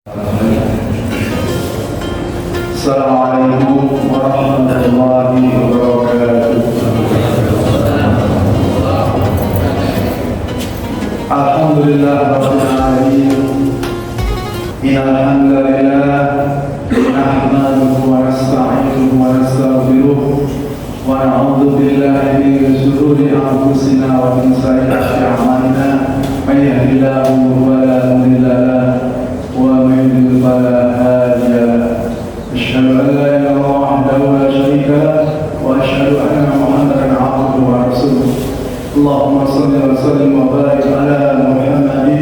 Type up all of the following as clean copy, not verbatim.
Assalamualaikum warahmatullahi wabarakatuh. Alhamdulillah rabbil alamin. Innal hamdalillah nahmaduhu wa nasta'inuhu wa nastaghfiruh wa na'udzu billahi min shururi anfusina wa min sayyiati a'malina. May yahdihillahu fala mudilla lahu wa may yudlil fala hadiya lahu. أشهد أن لا إله إلا الله وحده لا شريك له وأشهد أن محمدا عبده ورسوله. اللهم صل وسلم وبارك على محمد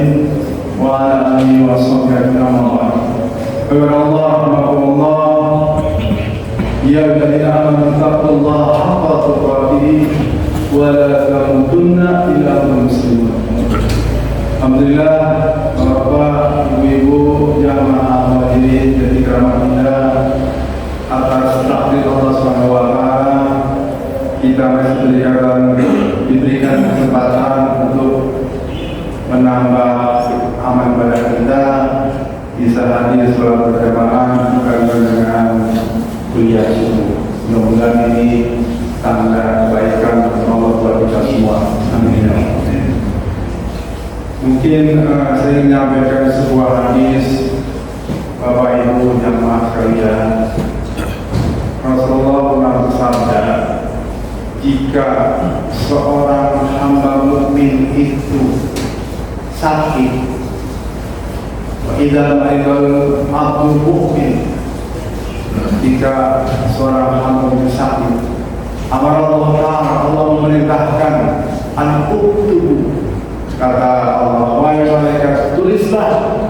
وعلى آله وصحبه أجمعين. عباد الله رحمكم الله. يا الذين آمنوا اتقوا الله حق تقاته ولا تموتن إلا وأنتم مسلمون. Alhamdulillah, Bapak, Ibu-ibu, jamaah hadirin dan dikeramat atas takdir Allah Subhanahu wa taala, kita masih diberikan kesempatan untuk menambah amal ibadah kita, bisa hadir sholat berjamaah bukan dengan kuliah subuh. Mudah-mudahan ini tanda kebaikan Allah buat kita semua. Amin. Mungkin saya menyampaikan sebuah hadis, Bapak Ibu jamaah sekalian. Rasulullah pernah bersabda, jika seorang hamba mukmin itu sakit, idza maridal abdu mukmin, jika seorang hamba mukmin sakit, amar Allah memerintahkan an-uktubu, kata Allah, wahai malaikat, tulislah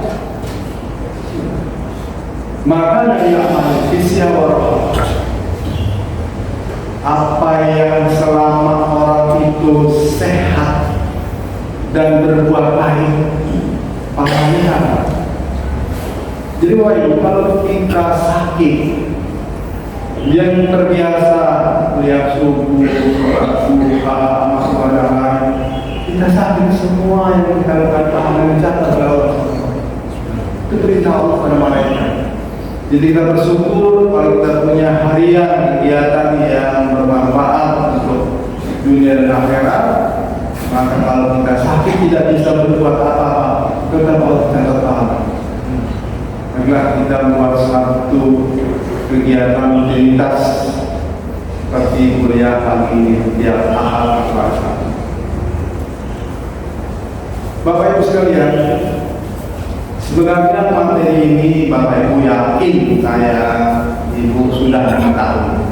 maka dari amal isyawar, apa yang selama orang itu sehat dan berbuat baik, pahalanya apa? Jadi wahai, kalau kita sakit, yang terbiasa lihat subuh, sholat duha, masuk pada lain, kita sakit, semua yang kita lakukan pahala dicatat oleh Allah. Itu perintah Allah pada malaikat. Jadi kita bersyukur kalau kita punya harian kegiatan yang bermanfaat untuk dunia dan akhirat. Maka kalau kita sakit tidak bisa berbuat apa-apa, tetap Allah catat pahala. Marilah kita membuat satu kegiatan rutinitas seperti kuliah pagi ini setiap Ahad Selasa. Bapak Ibu sekalian, sebenarnya materi ini Bapak Ibu yakin saya Ibu sudah mengetahui.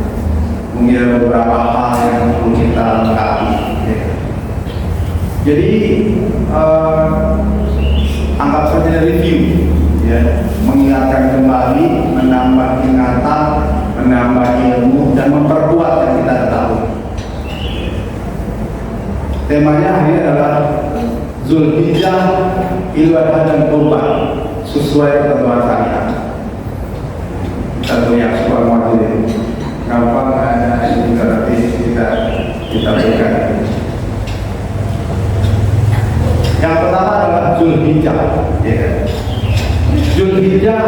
Mungkin ada beberapa hal yang perlu kita lengkapi. Jadi anggap saja review, ya, mengingatkan kembali, menambah ingatan, menambah ilmu dan memperkuat yang kita ketahui. Temanya hari ini adalah Zulhijjah, ibadah dan kurban sesuai ketentuan syariat. Kita punya sebuah materi. Gampang ada ini gratis kita berikan. Yang pertama adalah Zulhijjah. Ya. Zulhijjah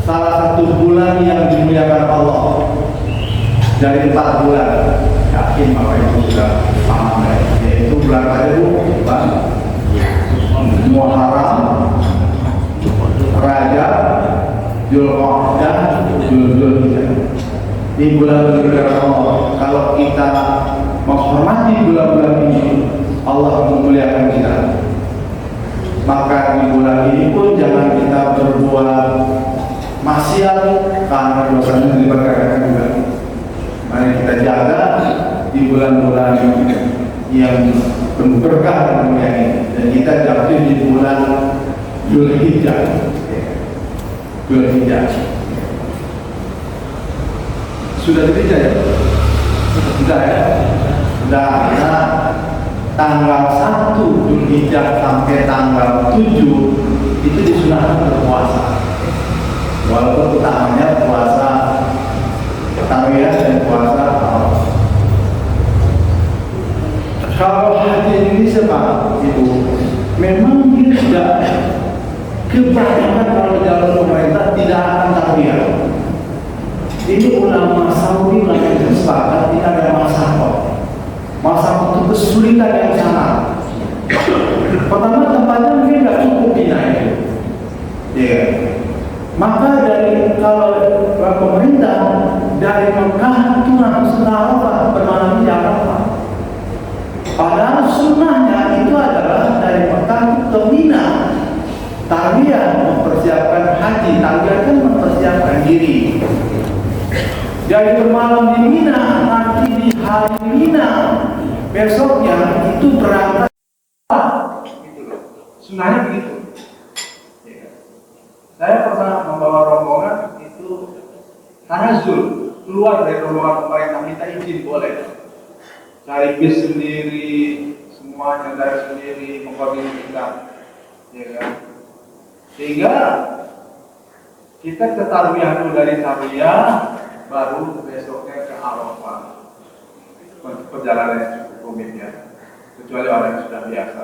salah satu bulan yang dimuliakan Allah dari 4 bulan. Yakin Bapak Ibu sudah paham, yaitu bulan Rajab, Muharram, Rajab, Dzulqa'dah, Dzulhijjah. Ini bulan berkah Allah. Kalau kita menghormati bulan-bulan ini, Allah memuliakan kita. Maka di bulan ini pun jangan kita berbuat maksiat, karena dosanya diberkahikan juga. Mari kita jaga di bulan-bulan yang penuh berkah dan mulia ini, dan kita jatuh di bulan Dzulhijjah. Dzulhijjah sudah Dzulhijjah ya? Sudah ya? Sudah. Nah, tanggal 1 Dzulhijjah sampai tanggal 7 itu disunahkan berpuasa. Walaupun utamanya puasa tarawih dan puasa awal. Kalau hati ini sebab Ibu, memang dia tidak kebanyakan kalau dalam Saudi melakukan kesepakatan tidak ada masalah. Masalah itu kesulitan yang sangat. Pertama tempatnya mungkin nggak cukup Mina itu. Ya. Maka dari kalau pemerintah dari Mekah itu langsung Arafah bermalam di Arafah. Padahal sunnahnya itu adalah dari Mekah ke Mina. Talbiyah mempersiapkan haji, talbiyah kan mempersiapkan diri. Jadi bermalam di Mina, nanti di hari Mina besoknya itu berangkat. Gitu loh. Sunnahnya begitu. Saya pernah membawa rombongan itu tanazul, keluar dari rombongan pemerintah, minta izin boleh. Cari bis sendiri, semuanya dari sendiri, mengkoordinasikan, ya kan? Sehingga kita ke Tarwiyah dulu, dari Tarwiyah baru besoknya ke Arafah. Perjalanan yang cukup rumit ya, kecuali orang yang sudah biasa.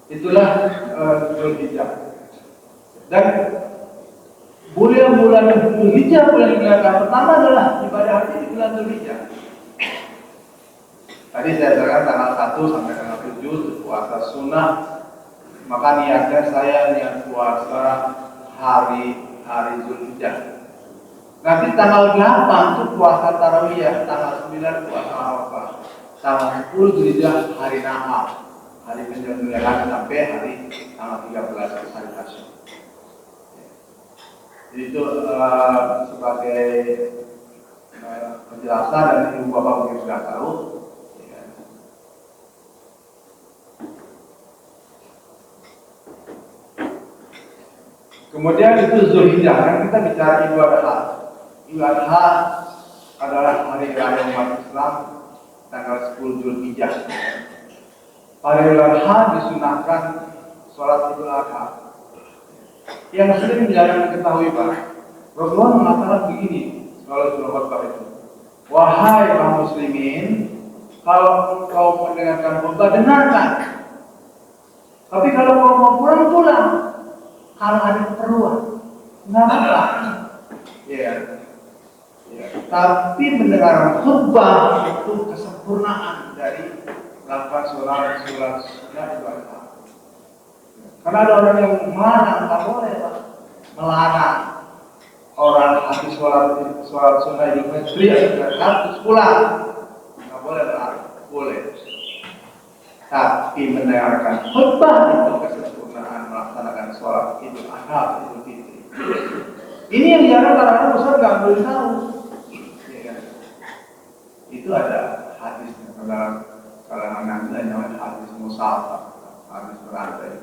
Itulah Dzulhijjah. Dan bulan Dzulhijjah, bulan pertama adalah ibadah haji di bulan Dzulhijjah. Tadi saya katakan tanggal 1 sampai tanggal 7 itu puasa sunnah. Maka niatnya saya niat puasa hari Dzulhijjah. Nanti tanggal 8 itu puasa tarawih, tanggal 9 puasa Arafah, tanggal 10 Dzulhijjah hari Nahar, hari penyembelihan, sampai hari tanggal 13 hari Hasyim. Jadi itu sebagai penjelasan, dan ibu bapak mungkin sudah tahu. Kemudian itu Dzulhijjah, kan kita bicara Idul Adha. Idul Adha adalah hari raya umat Islam, tanggal 10 Dzulhijjah. Pada Idul Adha disunahkan sholat Idul Adha. Yang sering jarang diketahui Pak, Rasulullah mengatakan begini kalau surah khutbah itu, wahai kaum muslimin, kalau engkau mendengarkan khutbah, dengarkan. Tapi kalau kau mau pulang, kalau ada keperluan, nggak apa-apa. Ya. Tapi mendengar khutbah itu kesempurnaan dari melakukan sholat sunnah Idul Adha. Karena ada orang yang melarang, nggak boleh Pak, melarang orang habis sholat sunnah Idul Fitri harus pulang, nggak boleh melarang, boleh. Tapi mendengarkan khutbah itu kesempurnaan melaksanakan sholat Idul Adha, Idul Fitri. Ini yang jarang kadang-kadang besar nggak boleh tahu. Ya kan? Itu ada hadisnya dalam kalangan Nabi, namanya hadis musafah, hadis berantai.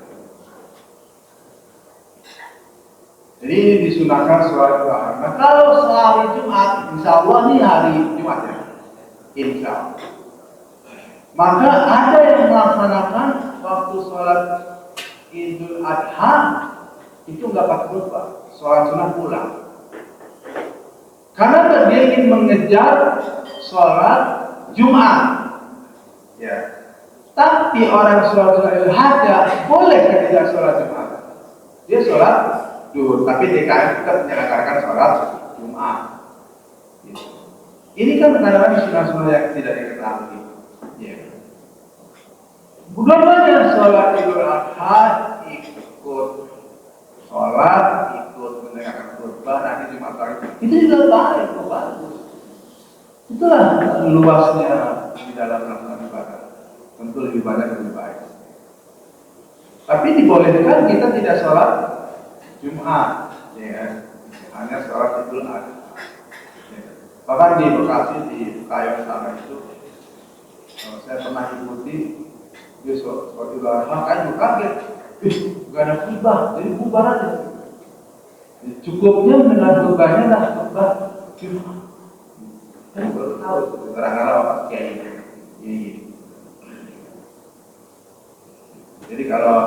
Jadi ini disunahkan sholat Idul Adha. Nah kalau hari Jumat, insya Allah ini hari Jumat ya, insya Allah. Maka ada yang melaksanakan waktu sholat Idul Adha itu nggak pakai khutbah, sholat sunnah pulang. Karena dia ingin mengejar sholat Jumat, ya. Tapi orang sholat Idul Adha boleh kejar sholat Jumat. Dia sholat duhur, tapi DKM tetap menyelenggarakan sholat Jumat. Ini kan kadang-kadang sunnah-sunnah yang tidak diketahui. Ya. Dua-duanya sholat Idul Adha ikut sholat, ikut mendengarkan khutbah, nanti Jumat lagi. Itu juga baik, bagus. Itulah luasnya di dalam melakukan ibadah. Tentu lebih banyak lebih baik. Tapi dibolehkan kita tidak sholat Jumat, ya, hanya sholat Idul Adha. Bahkan di Bekasi, di Kayon sana itu, saya pernah ikuti besok sholat Idul Adha, kan juga kaget, gak ada khutbah, jadi bubar aja. Cukupnya dengan khutbahnya lah, khutbah Jumat. Kan baru tahu terang-terang apa kayak ini. Jadi kalau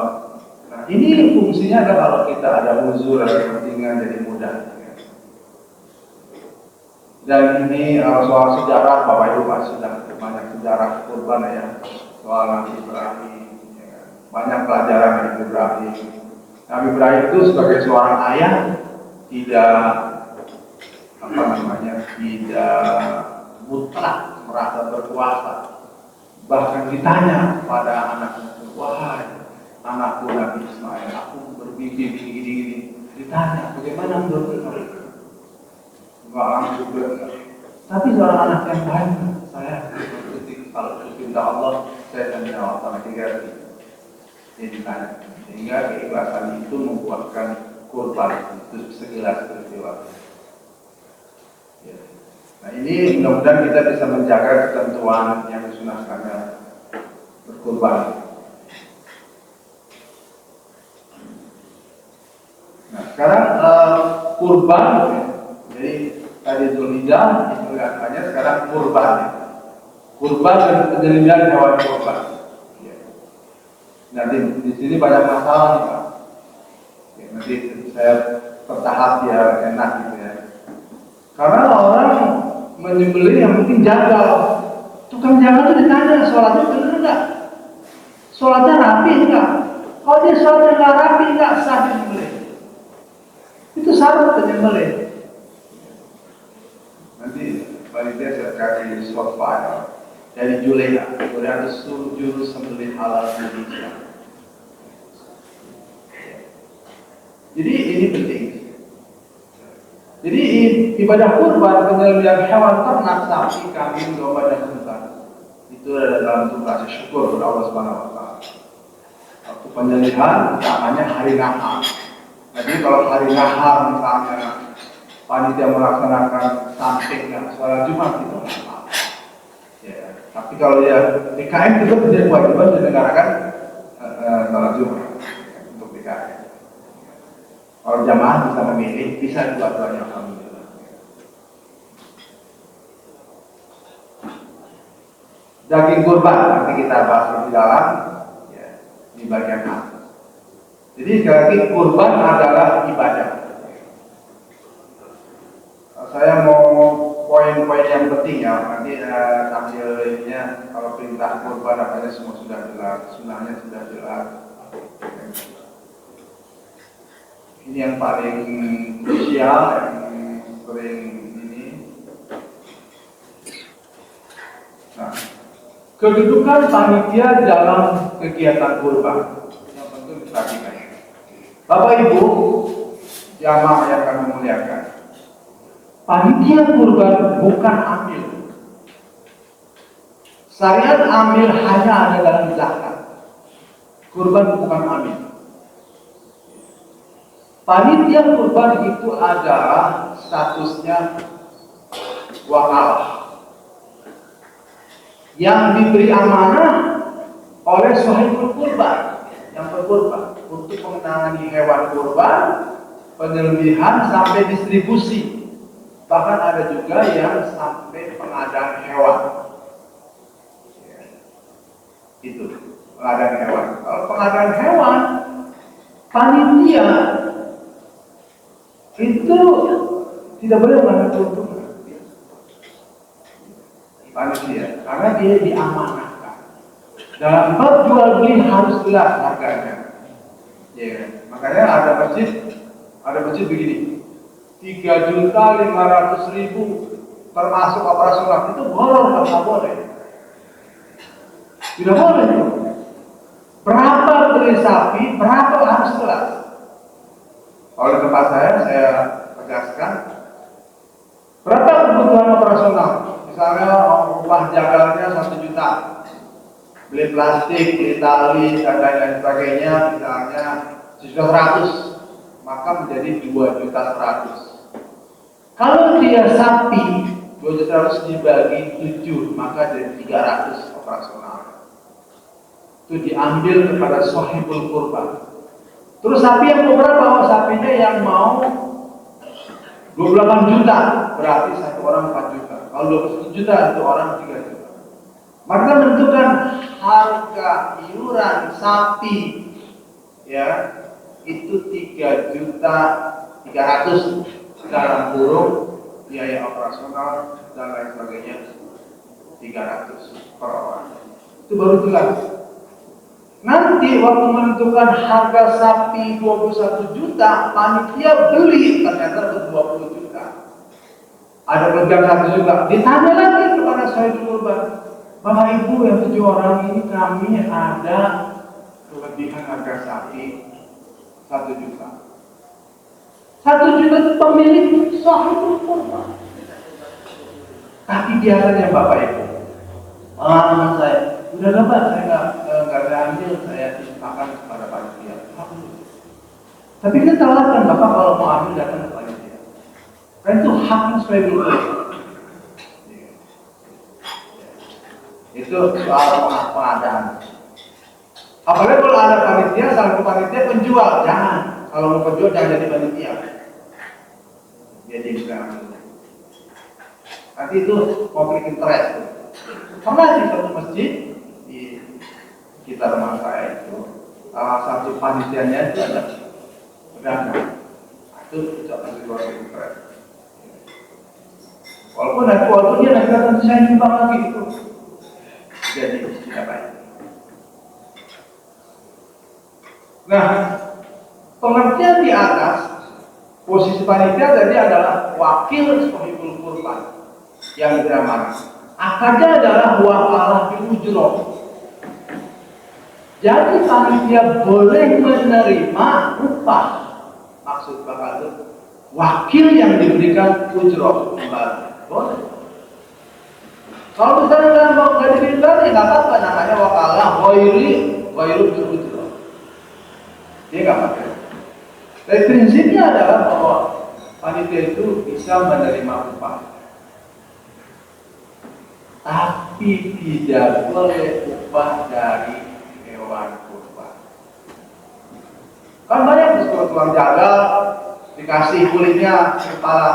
ini fungsinya adalah kalau kita ada uzur, ada kepentingan, jadi mudah. Dan ini soal sejarah, Bapak Ibu masih sudah banyak sejarah kurban ya, soal Nabi Ibrahim, ya. Banyak pelajaran dari Ibrahim. Nabi Ibrahim itu sebagai seorang ayah tidak tidak mutlak merasa berkuasa. Bahkan ditanya pada anaknya, wahai anakku Nabi Ismail, aku bermimpi gini. Ditanya, bagaimana menurut kamu? Enggak langsung benar. Tapi seorang anak yang baik, saya kalau perintah Allah, saya akan menjawab sama 3 kali. Dia ditanya, sehingga keikhlasan itu membuahkan kurban. Itu sekilas peristiwa. Ya. Nah ini mudah-mudahan kita bisa menjaga ketentuan yang disunahkannya berkurban. Nah sekarang kurban, jadi tadi Dzulhijjah itu katanya sekarang kurban. Kurban dan penyembelihan hewan kurban. Ya. Nanti di sini banyak masalah nih Pak. Ya, nanti saya bertahap biar enak gitu ya. Karena orang menyembelih yang mungkin jagal. Tukang jagal itu ditanya, sholatnya benar enggak? Sholatnya rapi enggak? Kalau dia sholatnya enggak rapi, enggak sah disembelih. Itu syarat penyembelih. Nanti panitia saya kasih short file dari Juleha. Juleha itu juru sembelih halal Indonesia. Jadi ini penting. Jadi ibadah kurban penyembelihan hewan ternak sapi, kambing, domba dan unta itu adalah dalam tugas syukur kepada Allah Subhanahu wa taala. Waktu penyembelihan utamanya hari nahar. Jadi kalau hari nahar misalnya panitia melaksanakan samping sholat Jumat itu apa? Ya, tapi kalau dia DKM itu menjadi kewajiban menyelenggarakan sholat Jumat untuk DKM. Kalau jamaah bisa memilih, bisa dua-duanya alhamdulillah. Daging kurban nanti kita bahas lebih dalam ya, di bagian A. Jadi sekali lagi kurban adalah ibadah. Saya mau poin-poin yang penting ya, nanti tampilnya kalau perintah kurban apanya semua sudah jelas, sunahnya sudah jelas. Ini yang paling krusial, yang sering ini. Nah, kedudukan panitia dalam kegiatan kurban yang penting diperhatikan. Bapak Ibu, jamaah yang kami muliakan, panitia kurban bukan amil. Syariat amil hanya ada dalam zakat. Kurban bukan amil. Panitia kurban itu adalah statusnya wakalah yang diberi amanah oleh sahibul kurban yang berkurban untuk menangani hewan kurban, penyembelihan sampai distribusi. Bahkan ada juga yang sampai pengadaan hewan. Itu pengadaan hewan. Kalau pengadaan hewan, panitia itu tidak boleh mengambil keuntungan panitia karena dia diamanahkan. Dalam bab jual beli harus jelas harganya. Ya, makanya ada masjid begini, 3.500.000 termasuk operasional itu bolong, nggak boleh. Tidak boleh itu. Berapa beli sapi, berapa harus jelas. Oleh tempat saya tegaskan berapa kebutuhan operasional. Misalnya upah jagalnya 1 juta, beli plastik, beli tali dan lain sebagainya misalnya 1.100.000, maka menjadi 2.100.000. Kalau dia sapi 2.100.000 dibagi 7, maka jadi 300 operasional. Itu diambil kepada sahibul kurban. Terus sapi yang mau berapa? Oh, sapinya yang mau 28 juta, berarti satu orang 4 juta. Kalau 21 juta, satu orang 3 juta. Maka menentukan harga iuran sapi ya itu 3.300.000 dalam kurung biaya operasional dan lain sebagainya 300 per orang. Itu baru jelas. Nanti waktu menentukan harga sapi 21 juta, panitia beli ternyata 20 juta. Ada pegang satu juga. Ditanya lagi kepada sahibul kurban, Bapak Ibu yang 7 orang ini kami ada kelebihan harga sapi 1 juta. 1 juta itu pemilik sahibul kurban. Tapi biasanya Bapak Ibu, pengalaman saya, udah dapat saya nggak ambil, saya makan kepada panitia. Tapi kita tawarkan Bapak kalau mau ambil datang ke panitia. Kan itu hak sahibul kurban. Itu soal pengadaan. Apalagi kalau ada panitia, salah panitia penjual, jangan. Kalau mau penjual jangan jadi panitia. Jadi bukan. Nanti itu konflik interest. Pernah di satu masjid di sekitar rumah saya itu, salah satu panitianya itu ada pedagang. Itu akan konflik interest. Walaupun dia nanti akan saya nyumbang lagi itu. Jadi tidak baik. Nah, pengertian di atas posisi panitia tadi adalah wakil sahibul kurban yang beramanah. Akarnya adalah wakalah ujroh. Jadi panitia boleh menerima upah. Maksud bakal itu wakil yang diberikan ujroh kembali. Boleh. Kalau misalnya dalam mau dari bilang, ya nggak apa-apa, namanya wakalah wairu ujroh. Dia nggak pakai. Tapi prinsipnya adalah bahwa panitia itu bisa menerima upah, tapi tidak boleh upah dari hewan kurban. Kan banyak tukang jagal dikasih kulitnya kepala,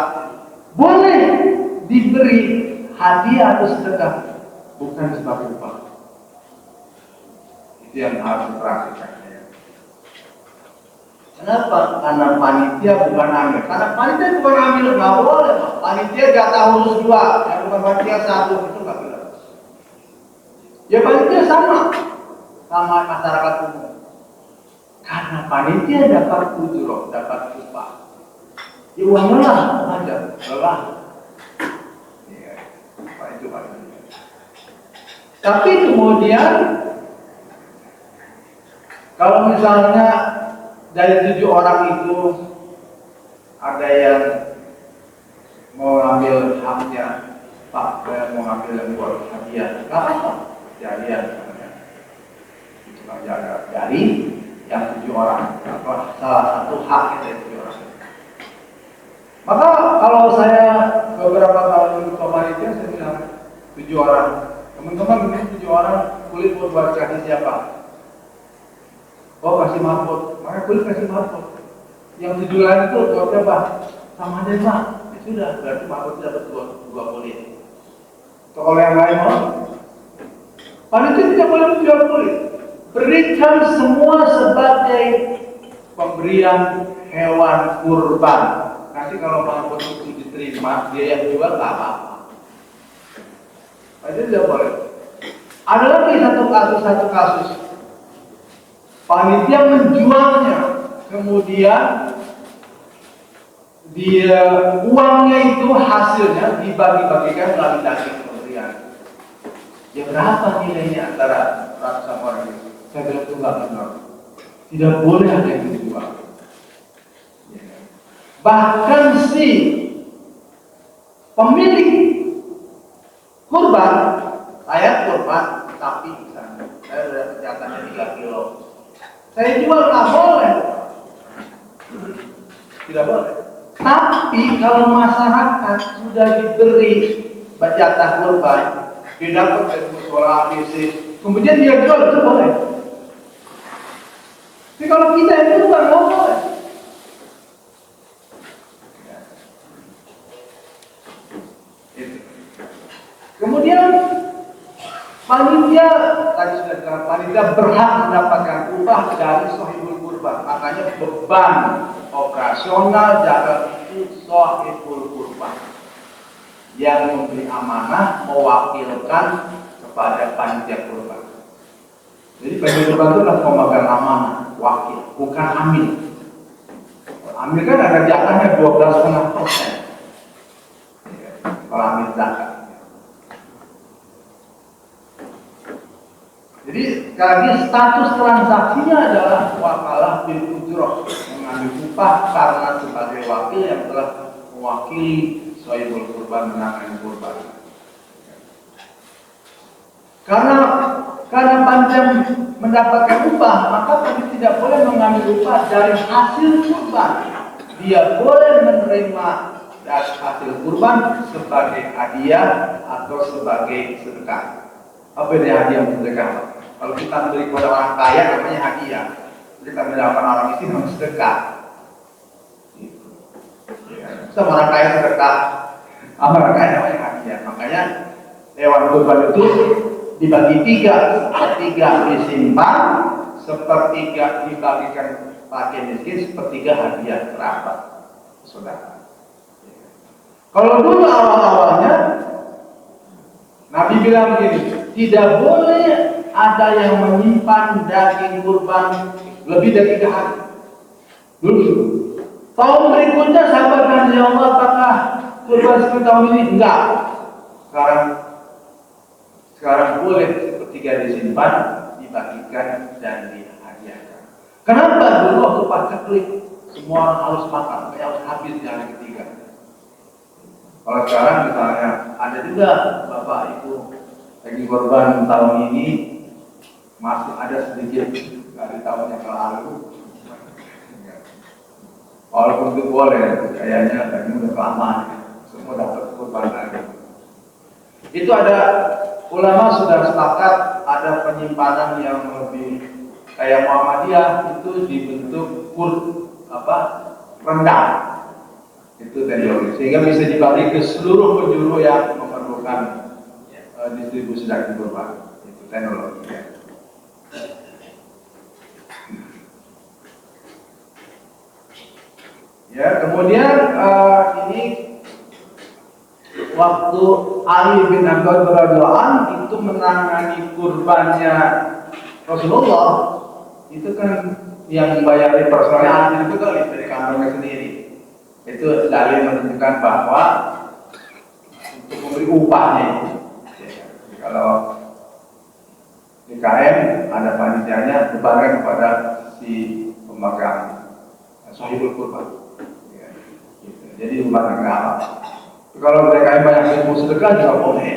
boleh diberi hadiah atau sedekah, bukan sebagai upah. Itu yang harus diperhatikan. Kenapa? Karena panitia bukan amil. Karena panitia bukan amil, nggak boleh. Panitia jatah khusus 2, yang bukan panitia 1, itu nggak boleh. Ya panitia sama masyarakat umum. Karena panitia dapat ujroh, dapat upah. Ya uangnya lah aja, lelah. Ya, itu panitia. Tapi kemudian kalau misalnya dari 7 orang itu ada yang mau ambil haknya, Pak, saya mau ambil yang buat hadiah, nggak apa-apa, jadian, cuma jaga dari yang 7 orang, atau salah satu haknya dari 7 orang. Maka kalau saya beberapa tahun ke panitia, saya bilang 7 orang, teman-teman ini 7 orang kulit buat kasih siapa? Oh kasih mahfud, maka kulit kasih mahfud. Yang 7 lain itu jawabnya Pak, sama aja Pak. Ya sudah, berarti mahfud dapat 2 kulit. Kalau yang lain mau, panitia tidak boleh menjual kulit. Berikan semua sebagai pemberian hewan kurban. Nanti kalau mahfud itu diterima, dia yang jual tak apa-apa. Panitia tidak boleh. Ada lagi satu kasus. Panitia menjualnya, kemudian dia uangnya itu hasilnya dibagi-bagikan melalui daging kementerian. Ya berapa nilainya antara ratusan orang itu? Saya bilang itu nggak benar. Tidak boleh ada yang dijual. Bahkan si pemilik kurban, saya kurban sapi misalnya, saya sudah kejahatannya 3 kilo. Saya jual nggak boleh, tidak boleh. Tapi kalau masyarakat sudah diberi jatah kurban, dia dapat dari musola ABC, kemudian dia jual, itu boleh. Tapi kalau kita itu nggak boleh. Kemudian panitia tadi sudah bilang, panitia berhak mendapatkan upah dari sahibul kurban. Makanya beban operasional jaga itu sahibul kurban yang memberi amanah mewakilkan kepada panitia kurban. Jadi panitia kurban itu adalah pemegang amanah, wakil, bukan amil. Amil kan ada jatahnya 12,5%. zakat. Jadi sekali lagi status transaksinya adalah wakalah bil ujroh, mengambil upah karena sebagai wakil yang telah mewakili shahibul kurban, menangani kurban. Karena panjang mendapatkan upah, maka kami tidak boleh mengambil upah dari hasil kurban. Dia boleh menerima dari hasil kurban sebagai hadiah atau sebagai sedekah. Apa itu hadiah dan sedekah? Kalau kita beri kepada orang kaya namanya hadiah. Kita mendapatkan orang miskin namanya sedekah. Sama orang kaya sedekah, orang kaya namanya hadiah. Makanya hewan kurban itu dibagi tiga, sepertiga disimpan, sepertiga dibagikan fakir miskin, sepertiga hadiah kerabat, saudara. Kalau dulu awal-awalnya Nabi bilang begini, tidak boleh ada yang menyimpan daging kurban lebih dari 3 hari. Dulu. Tahun berikutnya sahabat tanya, ya Allah, apakah kurban seperti tahun ini? Enggak. Sekarang boleh sepertiga disimpan, dibagikan dan dihadiahkan. Kenapa dulu waktu paceklik semua orang harus makan, kayak harus habis di hari ketiga? Kalau sekarang misalnya ada juga bapak ibu daging kurban tahun ini masih ada sedikit dari tahun yang lalu. Walaupun itu boleh, kayaknya daging udah kelamaan, semua dapat kurban lagi. Itu ada ulama sudah sepakat ada penyimpanan yang lebih kayak Muhammadiyah itu dibentuk rendang. Itu teknologi sehingga bisa dibagi ke seluruh penjuru yang memerlukan distribusi daging kurban. Itu teknologi ya. Ya, kemudian ini waktu Ali bin Abi Thalib radhiyallahu anhu itu menangani kurbannya Rasulullah, itu kan yang membayar personalnya Ali itu kan dari kantongnya sendiri. Itu dalil menunjukkan bahwa untuk memberi upahnya itu. Jadi kalau DKM ada panitianya dibayarkan kepada si pemegang shahibul kurban. Ya, gitu. Jadi upah negara. Kalau DKM banyak ilmu sedekah juga boleh,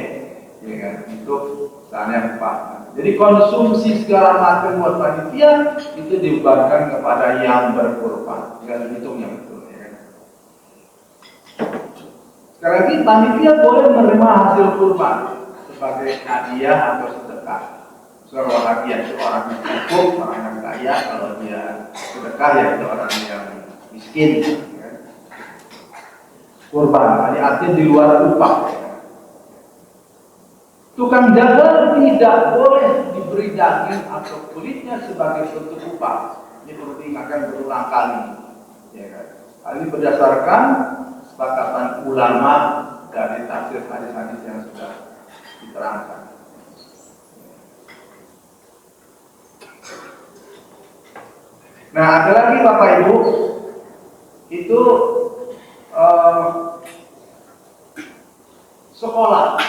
ya kan? Itu misalnya upah. Jadi konsumsi segala macam buat panitia itu dibebankan kepada yang berkurban. Tinggal dihitung yang betul. Sekali lagi, panitia boleh menerima hasil kurban sebagai hadiah atau sedekah. Kalau hadiah itu orang yang cukup, orang yang kaya. Kalau dia sedekah ya itu orang yang miskin. Ya. Kurban, ini artinya di luar upah. Tukang jagal tidak boleh diberi daging atau kulitnya sebagai bentuk upah. Ini perlu diingatkan berulang kali. Ya kan? Hal ini berdasarkan kesepakatan ulama dari tafsir hadis-hadis yang sudah diterangkan. Nah, ada lagi Bapak Ibu, itu sekolah.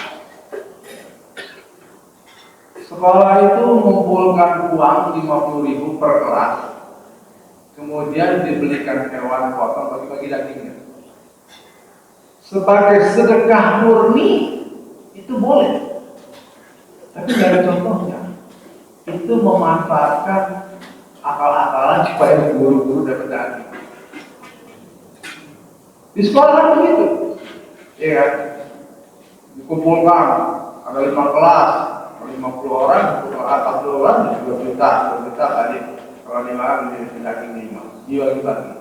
Sekolah itu mengumpulkan uang 50.000 per kelas, kemudian dibelikan hewan potong bagi-bagi dagingnya. Sebagai sedekah murni itu boleh, tapi dari contohnya itu memanfaatkan akal-akalan supaya guru-guru dapat daging. Di sekolah kan begitu, ya kan? Dikumpulkan ada 5 kelas, 50 orang, 40 orang, 2 juta tadi. Kalau 5 orang menjadi daging 5, dia bagi.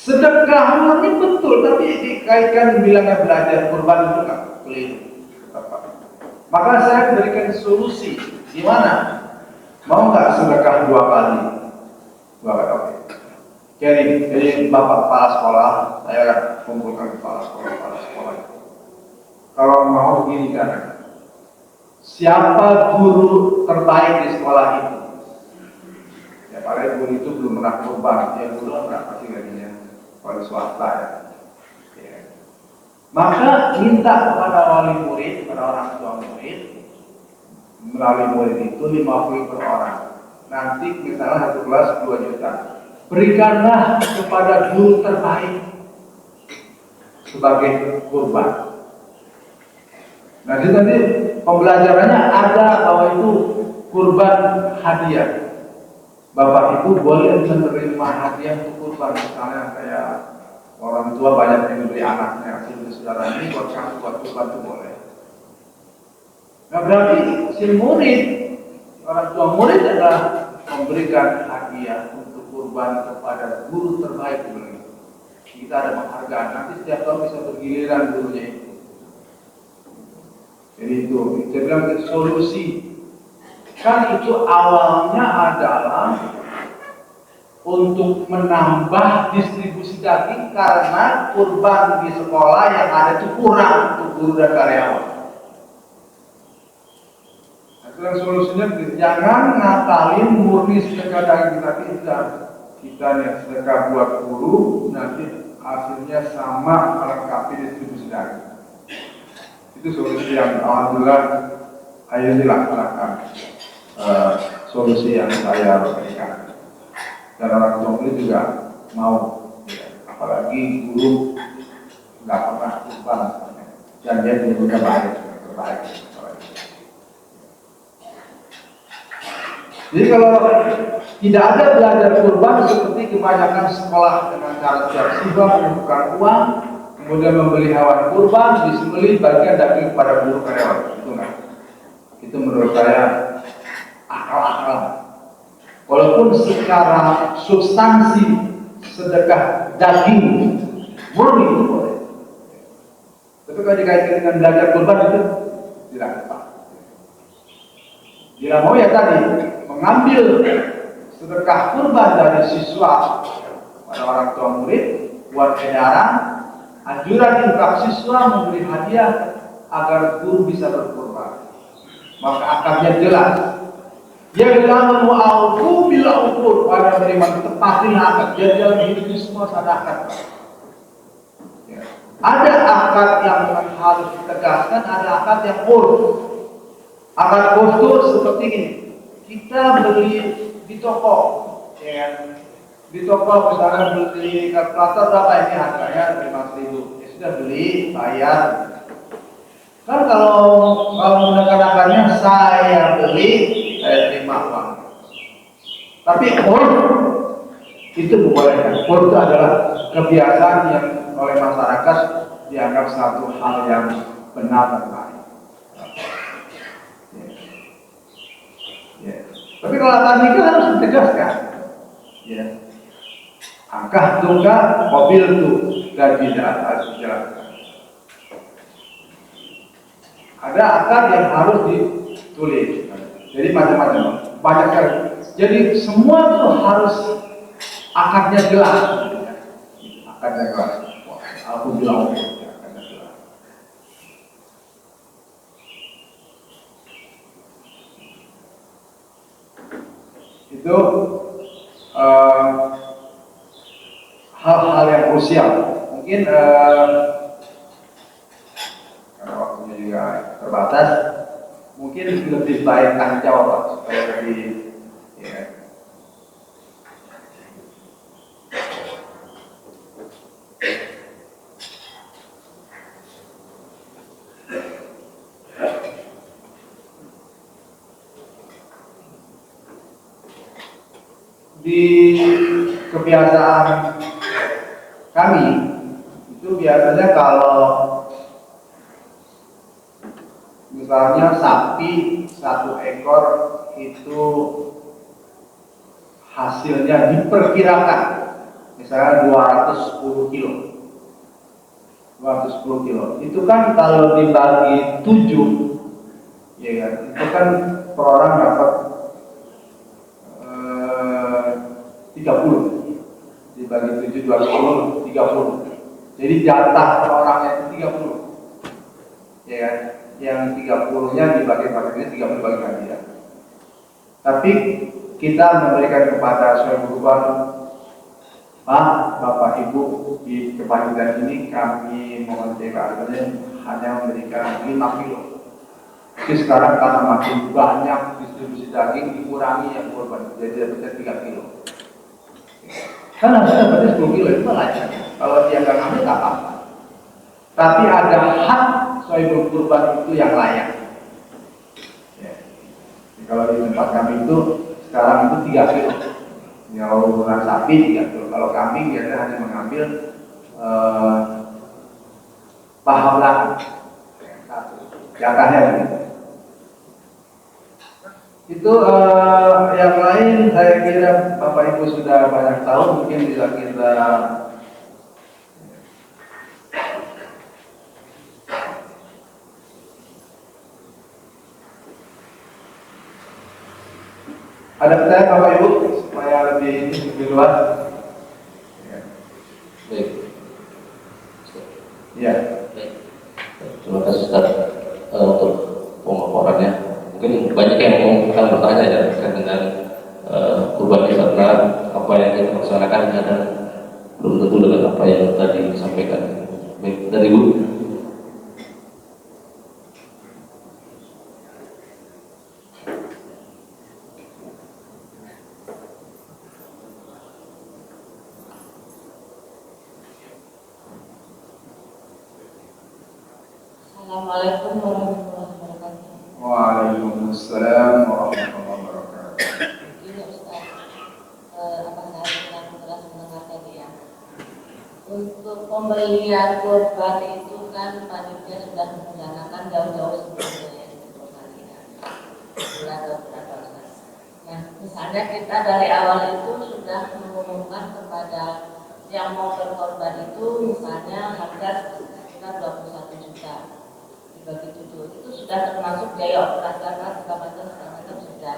Sedekah murni betul, tapi dikaitkan bilangnya belajar kurban itu kan keliru. Maka saya berikan solusi, gimana? Mau nggak sedekah 2 kali? 2 kali. Jadi bapak kepala sekolah, saya kumpulkan kepala sekolah. Kalau mau begini kan, siapa guru terbaik di sekolah itu? Ya paling guru itu belum pernah kurban, dia belum pernah pasti gajinya. oleh swasta ya. Ya. Maka minta kepada wali murid, kepada orang tua murid, melalui murid itu 50 per orang. Nanti misalnya satu kelas 2 juta. Berikanlah kepada guru terbaik sebagai kurban. Nah, jadi nanti pembelajarannya ada bahwa itu kurban hadiah. Bapak Ibu boleh menerima hadiah untuk kurban, misalnya kayak orang tua banyak yang memberi anaknya, hasil saudara ini buat kurban itu boleh. Nah, berarti si murid, orang tua murid adalah memberikan hadiah untuk kurban kepada guru terbaik dulu. Kita ada penghargaan, nanti setiap tahun bisa bergiliran gurunya itu. Jadi itu, saya bilang itu solusi. Kan itu awalnya adalah untuk menambah distribusi daging karena kurban di sekolah yang ada itu kurang untuk guru dan karyawan. Nah, solusinya jangan ngakalin murni sedekah daging, tapi kita nih sedekah buat guru, nanti hasilnya sama melengkapi distribusi daging. Itu solusi yang alhamdulillah ayo dilaksanakan. Solusi yang saya berikan, dan orang tua murid juga mau, ya. Apalagi guru nggak pernah kurban, dan dia juga terbaik. Jadi kalau tidak ada belajar kurban seperti kebanyakan sekolah dengan cara siap siswa mengumpulkan uang, kemudian membeli hewan kurban, disembelih, bagian daging kepada guru karyawan, itu enggak. Itu menurut saya akal-akalan. Walaupun secara substansi sedekah daging murni itu boleh, tapi kalau dikaitkan dengan belajar kurban itu tidak tepat. Tidak mau ya tadi mengambil sedekah kurban dari siswa pada orang tua murid buat edaran, anjuran infak siswa memberi hadiah agar guru bisa berkurban. Maka akarnya jelas. Ya bilang mu'awfu bila ukur pada beriman tepatin akad. Jadi dalam hidup ini semua ada akad. Ya. Ada akad yang harus ditegaskan, ada akad yang urf. Akad urf itu seperti ini. Kita beli di toko, ya. Di toko misalnya beli kalkulator berapa ini harganya 5.000. Ya sudah beli, bayar. Kan kalau menggunakan saya beli, saya terima uang. Tapi urf itu boleh. Urf itu adalah kebiasaan yang oleh masyarakat dianggap satu hal yang benar dan baik. Ya. Tapi kalau tadi kan harus ditegaskan. Ya. Angkah tunggal mobil itu gaji harus dijalankan. Ada akad yang harus ditulis. Jadi macam-macam, banyak sekali. Jadi semua itu harus akadnya jelas. Akadnya jelas. Aku bilang akadnya jelas. Itu hal-hal yang krusial. Mungkin karena waktunya juga terbatas, mungkin lebih baik tanya jawab supaya lebih ya. Di kebiasaan kami itu biasanya kalau misalnya sapi 1 ekor itu hasilnya diperkirakan misalnya 210 kilo. 210 kilo. Itu kan kalau dibagi 7, ya kan, itu kan per orang dapat 30. Dibagi 7, 20, 30. Jadi jatah per orangnya itu 30. Ya kan? Yang 30-nya dibagi-baginya 30 bagi dia. Tapi kita memberikan kepada seorang kurban Pak, Bapak Ibu di kebangkitan ini kami mohon DKM hanya memberikan 5 kilo. Jadi sekarang karena makin banyak distribusi daging dikurangi yang korban, jadi dapat 3 kilo. Kan harusnya dapatnya 10 kilo itu malah aja. Kalau dia nggak ngambil nggak apa-apa. Tapi ada hak sohibul kurban itu yang layak. Ya. Jadi kalau di tempat kami itu sekarang itu 3 kilo. Kalau ukuran sapi 3 kilo. Kalau kambing biasanya hanya mengambil paha belakang. Jatahnya begitu. Itu yang lain saya kira Bapak Ibu sudah banyak tahu, mungkin bisa kita ada pertanyaan Bapak Ibu supaya lebih luas. Baik. Ya. Baik. Terima kasih Ustaz untuk pemaparannya. Mungkin banyak yang akan bertanya ya terkait dengan kurban karena apa yang kita laksanakan dan belum tentu dengan apa yang tadi disampaikan. Baik, dari Ibu. Assalamualaikum warahmatullahi wabarakatuh. Waalaikumsalam warahmatullahi wabarakatuh. Ini Ustaz, apa saya sedang telah mendengar tadi ya. Untuk pembelian kurban itu kan panitia sudah merencanakan jauh-jauh sebelumnya ya, bulan atau berapa Ustaz. Nah, misalnya kita dari awal itu sudah mengumumkan kepada yang mau berkorban itu misalnya harga sekitar 21 juta. Dibagi 7 itu sudah termasuk biaya operasional segala macam sudah.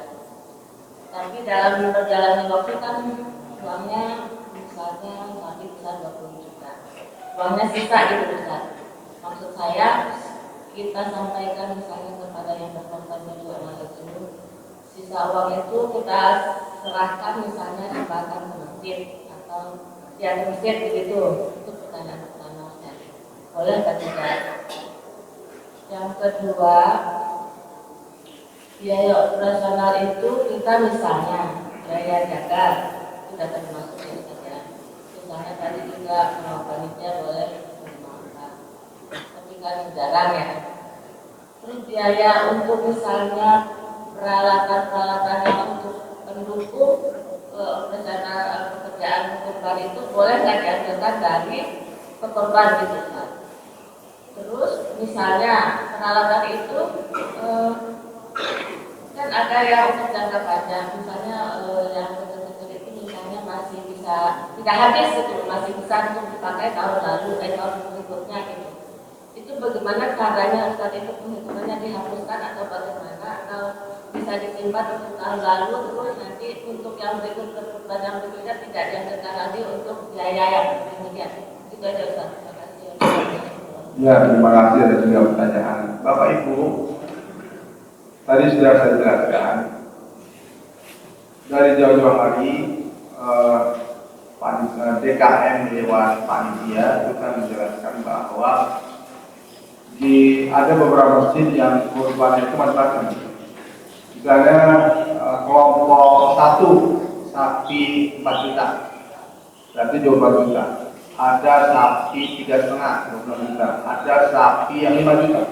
Tapi dalam perjalanan waktu kan uangnya misalnya nanti bisa 20 juta. Uangnya sisa gitu besar. Maksud saya kita sampaikan misalnya kepada yang berkorban juga itu sisa uang itu kita serahkan misalnya dibakar ke masjid atau di masjid begitu. Itu pertanyaan pertama. Boleh atau tidak? Yang kedua, biaya operasional itu kita misalnya biaya jaga sudah termasuk ya saja. Misalnya tadi juga panitia boleh menerima, tapi kan jarang ya. Terus biaya untuk misalnya peralatan yang untuk pendukung operasional pekerjaan kurban itu boleh nggak diambilkan dari pekorban gitu kan? Terus misalnya peralatan itu kan ada yang untuk jangka panjang, misalnya yang kecil-kecil itu misalnya masih bisa tidak habis gitu, masih bisa untuk dipakai tahun lalu, tahun berikutnya gitu. Itu bagaimana caranya Ustaz itu penghitungannya dihapuskan atau bagaimana, atau bisa disimpan untuk tahun lalu terus nanti untuk yang berikutnya tidak dianggarkan lagi untuk biaya yang demikian. Itu aja Ustaz. Terima kasih. Ya, terima kasih. Ada juga pertanyaan Bapak Ibu. Tadi sudah saya jelaskan dari jauh-jauh hari DKM lewat panitia itu kan menjelaskan bahwa ada beberapa masjid yang kurbannya itu macam-macam. Misalnya kelompok 1 sapi 4 juta, berarti 24 juta. Ada sapi 3,5, 20 juta. Ada sapi yang 5 juta,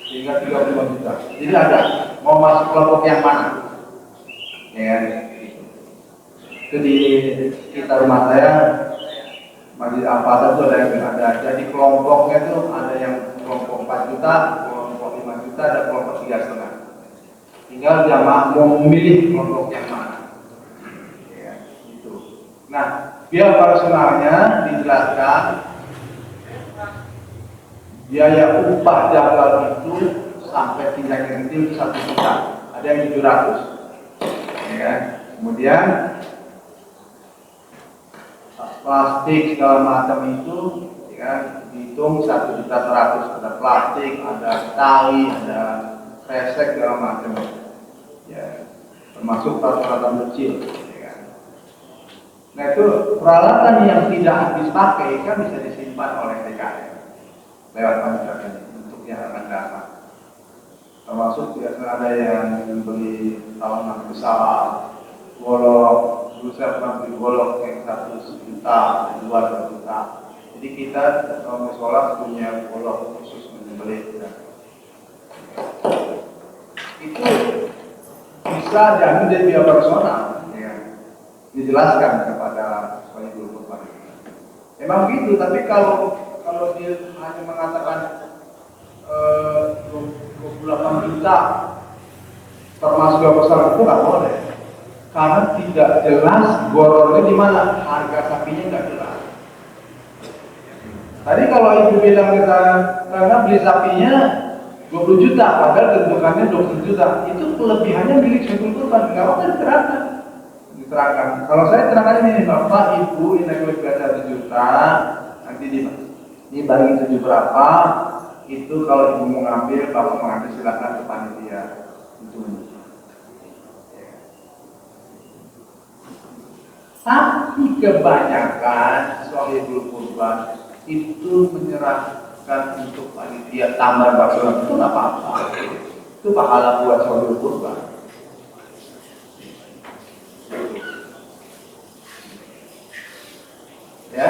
sehingga 35 juta. Jadi ada mau masuk kelompok yang mana? Ya, itu di sekitar rumah saya Masjid Al-Fatah itu ada yang ada. Jadi kelompoknya itu ada yang kelompok 4 juta, kelompok 5 juta, dan kelompok 3,5. Tinggal jamaah mau memilih kelompok yang mana. Ya, itu. Nah, biaya operasionalnya dijelaskan biaya upah jagal itu sampai tingkat yang tinggi 1 juta, ada yang 700. Ya. Kemudian plastik segala macam itu ya, dihitung 1.100.000. Ada plastik, ada tali, ada kresek segala macam. Ya, termasuk peralatan kecil. Ya. Nah itu peralatan yang tidak habis pakai kan bisa disimpan oleh TKN lewat panitia ini untuk yang akan datang. Termasuk biasa ada yang beli tawanan pesawat, golok, dulu saya pernah beli golok yang 1 juta, 2 juta. Jadi kita kalau sekolah punya golok khusus menyembelih. Itu bisa diambil dari biaya personal, ya. Dijelaskan kepada sekolah guru kurban. Emang gitu, tapi kalau dia hanya mengatakan 28 juta termasuk biaya personal itu nggak boleh, karena tidak jelas gorornya di mana, harga sapinya nggak jelas. Tadi kalau ibu bilang karena beli sapinya 20 juta, padahal kedudukannya 20 juta, itu kelebihannya milik Syekhul Kurban, nggak apa-apa diterangkan. Kalau saya terangkan ini, Bapak, Ibu, ini kelebihan 1 juta, nanti dibagi 7 berapa, itu kalau Ibu mau ngambil, Bapak mengambil silakan ke panitia. Tapi kebanyakan Sahibul Kurban itu menyerahkan untuk panitia tambah bakso, itu nggak apa-apa, itu pahala buat Sahibul Kurban. Ya,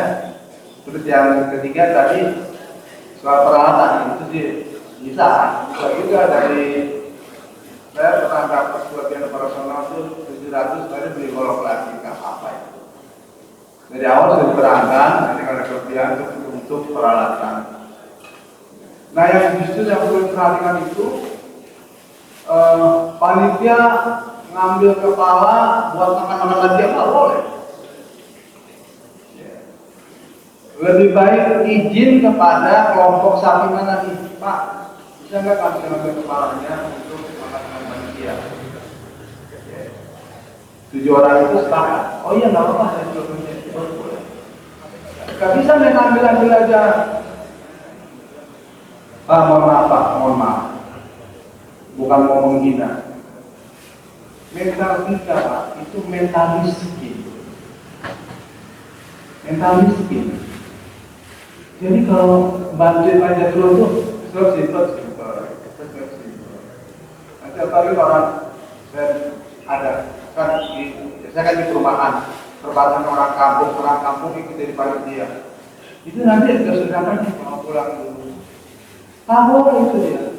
terus yang ketiga tadi soal peralatan itu sih bisa juga dari saya pernah dapat sebagian personal itu 700, tadi beli golok lagi nggak apa-apa itu. Dari awal sudah berangkat, nanti kalau ada kelebihan untuk peralatan. Nah yang justru yang perlu diperhatikan itu panitia ngambil kepala buat makan-makan dia nggak boleh. Lebih baik izin kepada kelompok sapi mana nih, Pak, bisa nggak kami ngambil kepalanya untuk makan panitia? 7 orang itu sepakat. Oh iya nggak apa-apa, saya juga punya. Gak bisa main ambil aja. Pak, mohon maaf Pak, mohon maaf. Bukan mau menghina. Mental kita Pak, itu mental miskin. Mental miskin. Jadi kalau bantuin aja dulu tuh, simpel. Nanti apalagi orang saya ada kan saya kan di perumahan. Perbatasan orang kampung ikut dari panitia. Itu nanti kesulitan mau pulang dulu. Tahu itu dia.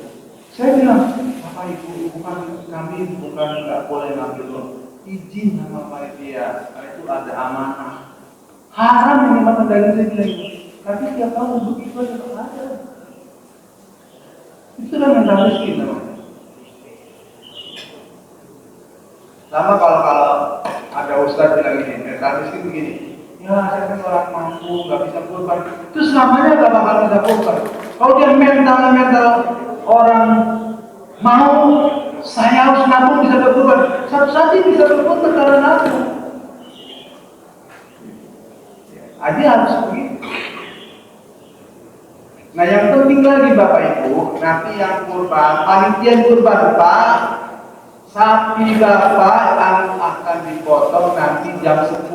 Saya bilang, Bapak Ibu, bukan kami nggak boleh ngambil loh. Izin sama panitia, karena itu ada amanah. Haram ini makan daging saya bilang. Tapi tiap tahun begitu aja ada. Itu kan mental miskin namanya. Sama kalau ada ustaz bilang gini, mental miskin begini, ya saya kan orang mampu, nggak bisa kurban, itu selamanya nggak bakal bisa kurban. Kalau dia mental orang mau, saya harus nabung bisa berkurban, satu saat ini bisa berkurban karena nabung. Aja harus begitu. Nah yang penting lagi Bapak Ibu, nanti yang kurban, panitia kurban Pak, sapi Bapak akan dipotong nanti jam 10.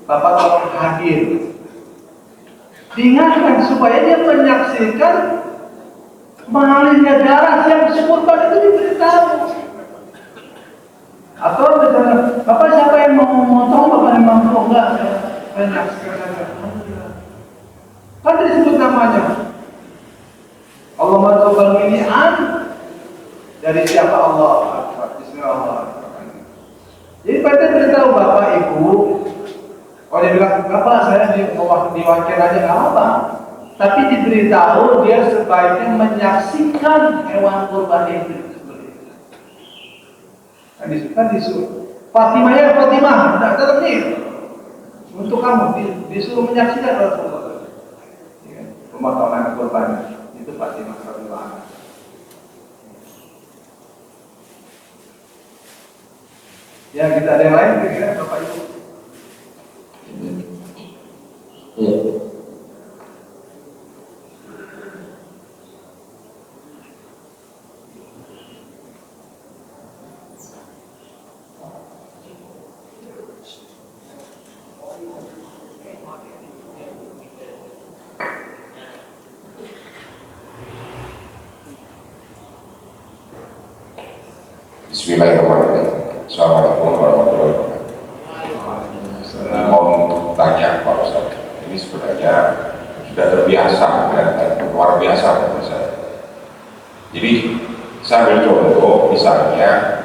Bapak tolong hadir. Diingatkan supaya dia menyaksikan mengalirnya darah yang kurban itu diberitahu. Atau misalnya, Bapak siapa yang mau memotong, Bapak yang mampu enggak? Saya menyaksikan saja. Kan disebut namanya. Allahumma taqabbal minni dari siapa Allah? Bismillahirrahmanirrahim. Jadi pada beritahu Bapak Ibu, kalau dia bilang Bapak saya diwakil aja nggak apa, tapi diberitahu dia sebaiknya menyaksikan hewan kurban itu. Kan disuruh Fatimah, datang nih untuk kamu disuruh menyaksikan Rasulullah. Pemotongan kurban itu Fatimah radhiyallahu anha. Ya kita ada yang lain kira-kira Bapak Ibu. Iya. Bismillahirrahmanirrahim. Assalamualaikum warahmatullahi wabarakatuh. Saya mau tanya Pak Ustaz, ini sebenarnya sudah terbiasa dan luar biasa menurut saya. Jadi saya ambil contoh misalnya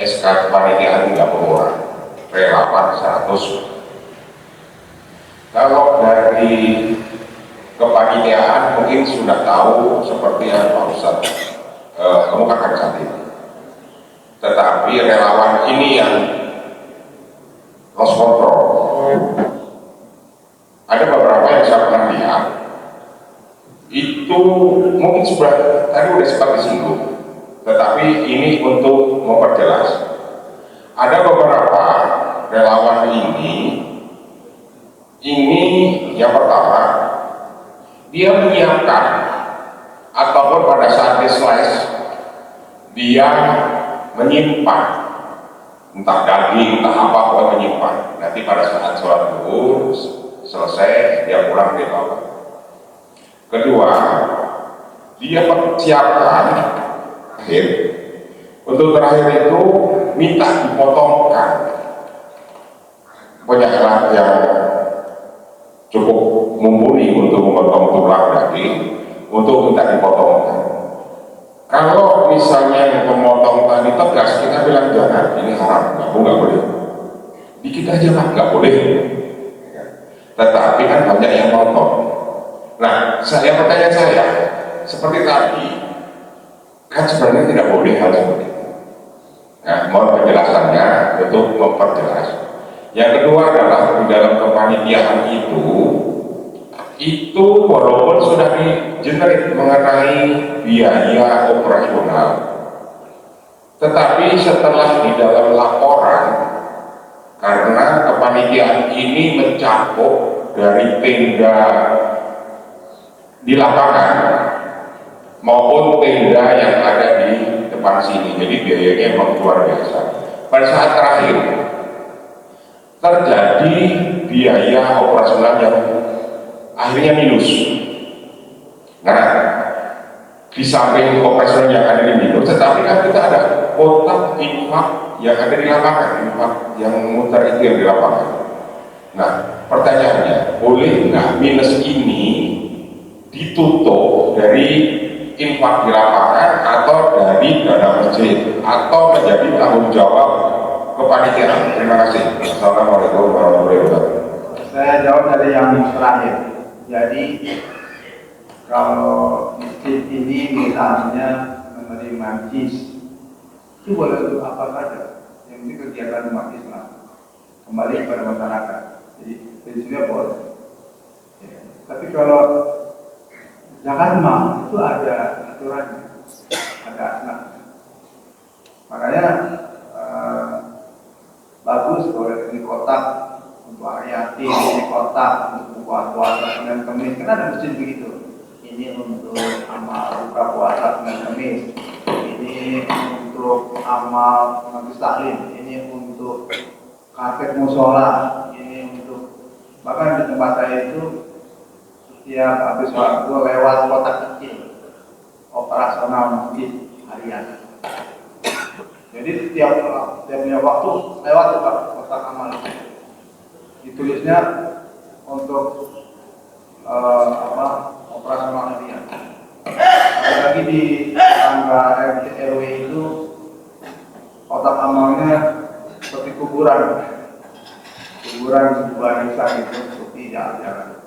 SK kepanitiaan 30 orang, relawan 100. Kalau dari kepanitiaan mungkin sudah tahu seperti yang Pak Ustaz kemukakan saat ini. Tetapi relawan ini yang lost control. Ada beberapa yang saya pernah lihat itu mungkin sudah tadi sudah sempat disinggung, tetapi ini untuk memperjelas. Ada beberapa relawan ini yang pertama, dia menyiapkan ataupun pada saat dislike dia menyimpan entah daging, entah apa, pokoknya menyimpan. Nanti pada saat sholat zuhur selesai dia pulang dia bawa. Kedua, dia persiapkan untuk terakhir itu minta dipotongkan banyak yang cukup mumpuni untuk memotong tulang daging untuk minta dipotongkan. Kalau misalnya yang pemotong tadi tegas, kita bilang jangan, ini haram, nggak boleh. Dikit aja lah, nggak boleh. Tetapi kan banyak yang nonton. Nah, pertanyaan saya, seperti tadi, kan sebenarnya tidak boleh hal seperti itu. Nah, mohon penjelasannya untuk memperjelas. Yang kedua adalah di dalam kepanitiaan itu walaupun sudah di-generate mengenai biaya operasional, tetapi setelah di dalam laporan, karena kepanitiaan ini mencakup dari tenda di lapangan maupun tenda yang ada di depan sini, jadi biayanya memang luar biasa. Pada saat terakhir terjadi biaya operasional yang akhirnya minus. Nah, di samping operasional yang ada di minus, tetapi kan kita ada kotak infak yang ada di lapangan, infak yang muter itu yang di lapangan. Nah, pertanyaannya, boleh nggak minus ini ditutup dari infak di lapangan atau dari dana masjid atau menjadi tanggung jawab kepanitiaan? Terima kasih. Assalamualaikum warahmatullahi wabarakatuh. Saya jawab dari yang terakhir. Jadi kalau masjid ini misalnya menerima jis, itu boleh untuk apa saja, yang penting kegiatan umat Islam kembali kepada masyarakat. Jadi prinsipnya boleh. Ya. Tapi kalau zakat mal itu ada aturannya, ada asnafnya. Makanya bagus kalau ini kotak untuk hari yatim, ini kotak untuk buka puasa Senin Kemis, kan ada masjid begitu. Ini untuk amal buka puasa Senin Kemis, ini untuk amal majlis taklim, ini untuk karpet musola, ini untuk, bahkan di tempat saya itu setiap habis sholat lewat kotak kecil operasional masjid harian. Jadi setiap punya waktu lewat kotak amal itu. Ditulisnya untuk operasional harian. Lagi di tangga RT RW itu kotak amalnya seperti kuburan sebuah desa gitu, seperti jalan-jalan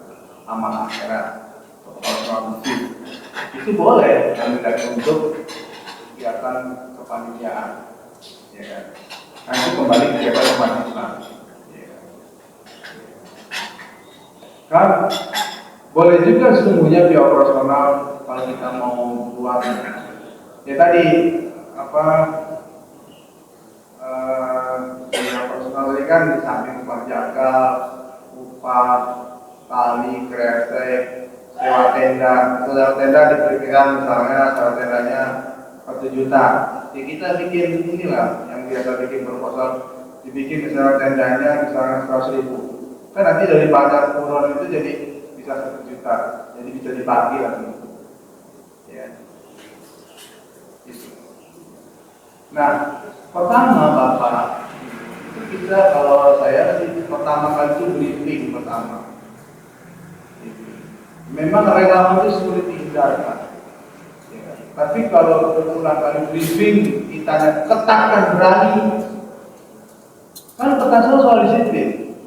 amal akhirat operasional masjid. Itu boleh dan tidak untuk kegiatan kepanitiaan, ya kan? Nah, itu kembali kegiatan umat Islam. Kan boleh juga sesungguhnya biaya operasional kalau kita mau buat ya tadi biaya operasional tadi kan di samping upah jaga, upah tali, kresek, sewa tenda. Sewa tenda diberikan misalnya sewa tendanya 1 juta. Jadi kita bikin inilah yang biasa bikin proposal, dibikin misalnya tendanya misalnya 100.000. Kan nanti dari pajak kurun itu jadi bisa 1 juta, jadi bisa dibagi lagi. Ya. Gitu. Nah, pertama Bapak, itu kita kalau saya sih pertama kali itu briefing pertama. Memang relawan itu sulit dihindarkan. Ya. Tapi kalau berulang kali briefing, kita ketatkan berani, kan pertanyaan soal disiplin.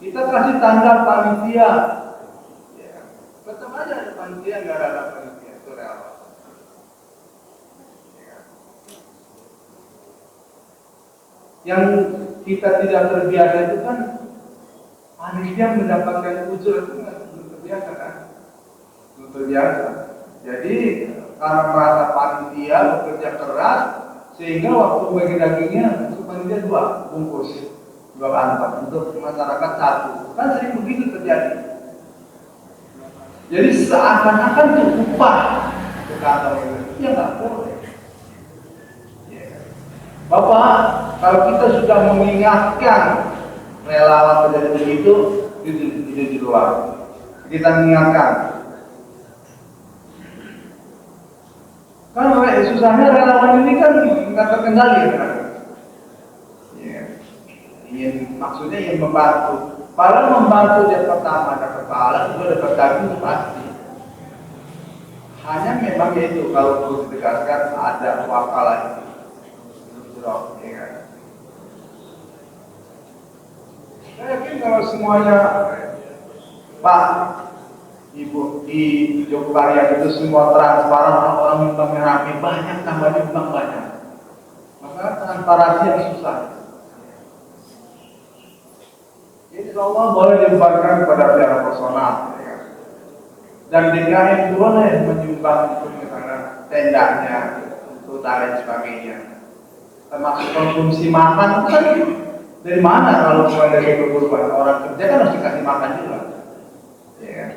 Kita kasih tanda panitia, ya. Tetap aja ada panitia, nggak ada panitia, itu relawan. Ya. Yang kita tidak terbiasa itu kan panitia mendapatkan ujur itu belum terbiasa kan? Belum terbiasa. Jadi karena merasa panitia bekerja keras, sehingga waktu bagi dagingnya untuk panitia 2 bungkus, 2 kantong, untuk masyarakat 1. Kan sering begitu terjadi. Jadi seakan-akan itu upah ke kantong itu, ya nggak boleh. Bapak, kalau kita sudah mengingatkan relawan terjadi begitu, itu di luar. Kita mengingatkan. Kan susahnya relawan ini kan nggak terkendali kan? Ya. Maksudnya ingin membantu. Padahal membantu dia pertama ada kepala, kedua dapat daging pasti. Hanya memang itu kalau perlu ditegaskan ada wakalah itu. Ya kan? Saya yakin kalau semuanya Pak, Ibu di Jogjakarta itu semua transparan, orang nyumbangnya rame, banyak tambah nyumbang banyak. Maka transparansi yang susah. Insya Allah boleh dibebankan kepada pihak personal. Ya kan? Dan DKM boleh menyumbang untuk misalnya tendanya, untuk dan lain sebagainya. Termasuk konsumsi makan kan dari mana kalau bukan dari kurban? Orang kerja kan harus dikasih makan juga. Ya.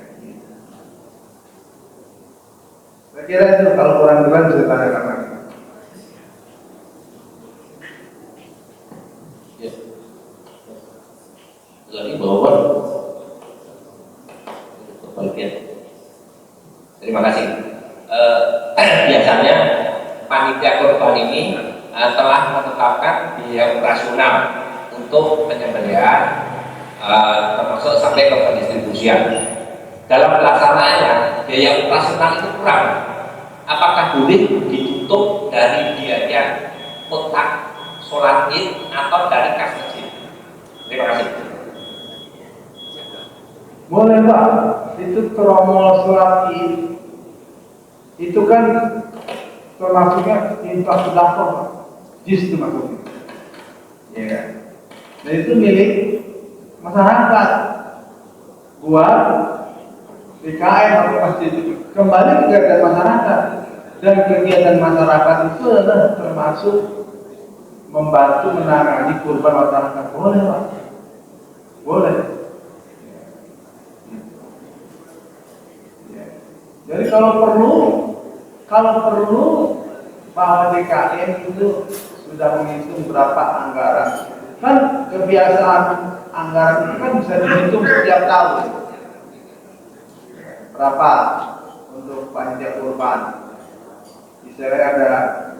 Saya kira itu kalau kurang-kurang bisa tanyakan lagi. Ya. Lagi bawa. Bagian. Terima kasih. Biasanya panitia kurban ini telah menetapkan biaya operasional untuk penyembelihan termasuk sampai ke pendistribusian. Dalam pelaksanaannya biaya operasional itu kurang. Apakah boleh ditutup dari biaya kotak sholat id atau dari kas masjid? Terima kasih. Boleh Pak, itu tromol sholat id itu kan termasuknya infrastruktur Pak. JIS itu maksudnya. Ya. Dan itu milik masyarakat. Buat DKM atau masjid itu kembali ke kegiatan masyarakat. Dan kegiatan masyarakat itu adalah termasuk membantu menangani kurban masyarakat. Boleh Pak. Boleh. Ya. Jadi kalau perlu bahwa DKM itu sudah menghitung berapa anggaran. Kan kebiasaan anggaran itu kan bisa dihitung setiap tahun. Berapa untuk panitia kurban? Misalnya ada